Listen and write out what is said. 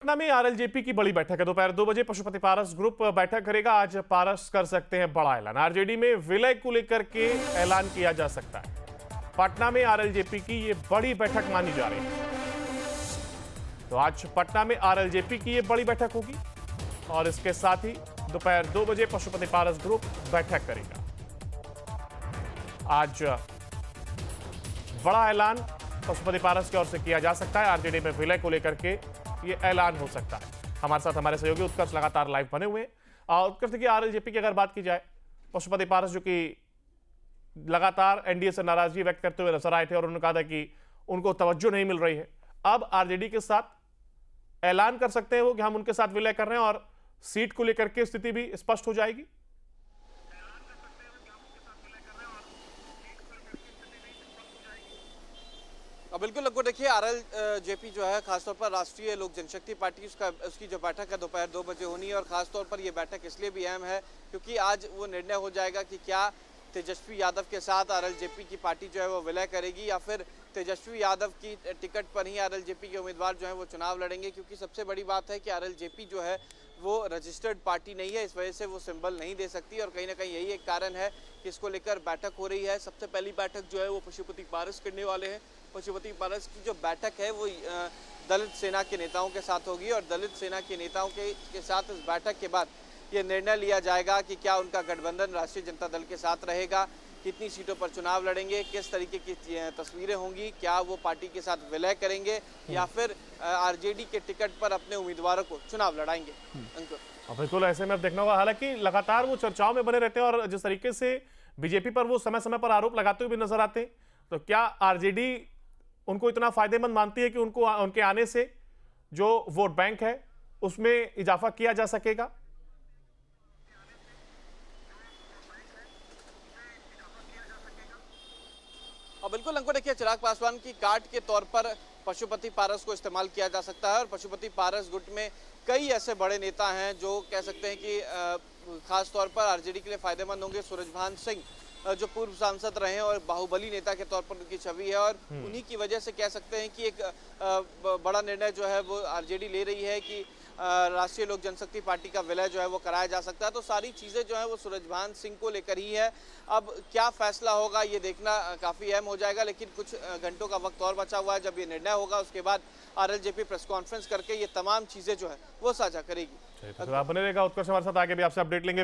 पटना में आरएलजेपी की बड़ी बैठक है। दोपहर 2 बजे पशुपति पारस ग्रुप बैठक करेगा। आज पारस कर सकते हैं बड़ा ऐलान। आरजेडी में विलय को लेकर के ऐलान किया जा सकता है। पटना में आरएलजेपी की ये बड़ी बैठक मानी जा रही है। तो आज पटना में आरएलजेपी की ये बड़ी बैठक होगी और इसके साथ ही दोपहर 2 बजे पशुपति पारस ग्रुप बैठक करेगा। आज बड़ा ऐलान पशुपति पारस की ओर से किया जा सकता है। आरजेडी में विलय को लेकर के ये ऐलान हो सकता है। हमारे साथ हमारे सहयोगी उत्कर्ष लगातार लाइव बने हुए हैं। उत्कर्ष, देखिए आरएलजेपी की अगर बात की जाए, पशुपति पारस जो कि लगातार एनडीए से नाराजगी व्यक्त करते हुए नजर आए थे और उन्होंने कहा था कि उनको तवज्जो नहीं मिल रही है। अब आरजेडी के साथ ऐलान कर सकते हैं वो कि हम उनके साथ विलय कर रहे हैं और सीट को लेकर के स्थिति भी स्पष्ट हो जाएगी। बिल्कुल लगभग देखिए आरएलजेपी जो है खासतौर पर राष्ट्रीय लोक जनशक्ति पार्टी उसकी जो बैठक है दोपहर 2 बजे होनी है। और खासतौर पर ये बैठक इसलिए भी अहम है क्योंकि आज वो निर्णय हो जाएगा कि क्या तेजस्वी यादव के साथ आरएलजेपी की पार्टी जो है वो विलय करेगी या फिर तेजस्वी यादव की टिकट पर ही आरएलजेपी के उम्मीदवार जो है वो चुनाव लड़ेंगे। क्योंकि सबसे बड़ी बात है कि आरएलजेपी जो है वो रजिस्टर्ड पार्टी नहीं है, इस वजह से वो सिंबल नहीं दे सकती और कहीं ना कहीं यही एक कारण है कि इसको लेकर बैठक हो रही है। सबसे पहली बैठक जो है वो पशुपति पारस करने वाले हैं। पशुपति पारस की जो बैठक है वो दलित सेना के नेताओं के साथ होगी और दलित सेना के नेताओं के साथ इस बैठक के बाद ये निर्णय लिया जाएगा कि क्या उनका गठबंधन राष्ट्रीय जनता दल के साथ रहेगा, कितनी सीटों पर चुनाव लड़ेंगे, किस तरीके की तस्वीरें होंगी, क्या वो पार्टी के साथ विलय करेंगे या फिर आरजेडी के टिकट पर अपने उम्मीदवारों को चुनाव लड़ाएंगे। अंकुर, बिल्कुल ऐसे में अब देखना होगा। हालांकि लगातार वो चर्चाओं में बने रहते हैं और जिस तरीके से बीजेपी पर वो समय समय पर आरोप लगाते हुए भी नजर आते हैं, तो क्या आरजेडी उनको इतना फायदेमंद मानती है कि उनके आने से जो वोट बैंक है उसमें इजाफा किया जा सकेगा? और बिल्कुल अंकुर, देखिए चिराग पासवान की कार्ड के तौर पर पशुपति पारस को इस्तेमाल किया जा सकता है और पशुपति पारस गुट में कई ऐसे बड़े नेता हैं जो कह सकते हैं कि खास तौर पर आरजेडी के लिए फायदेमंद होंगे। सूरजभान सिंह जो पूर्व सांसद रहे हैं और बाहुबली नेता के तौर पर उनकी छवि है और उन्हीं की वजह से कह सकते हैं कि एक बड़ा निर्णय जो है वो आरजेडी ले रही है कि राष्ट्रीय लोक जनशक्ति पार्टी का विलय जो है वो कराया जा सकता है। तो सारी चीज़ें जो है वो सूरजभान सिंह को लेकर ही है। अब क्या फैसला होगा ये देखना काफ़ी अहम हो जाएगा, लेकिन कुछ घंटों का वक्त और बचा हुआ है। जब ये निर्णय होगा उसके बाद आरएलजेपी प्रेस कॉन्फ्रेंस करके ये तमाम चीज़ें जो है वो साझा करेगी। तो आप बने रहेगा उत्कर्ष, हमारे साथ आगे भी आपसे अपडेट लेंगे।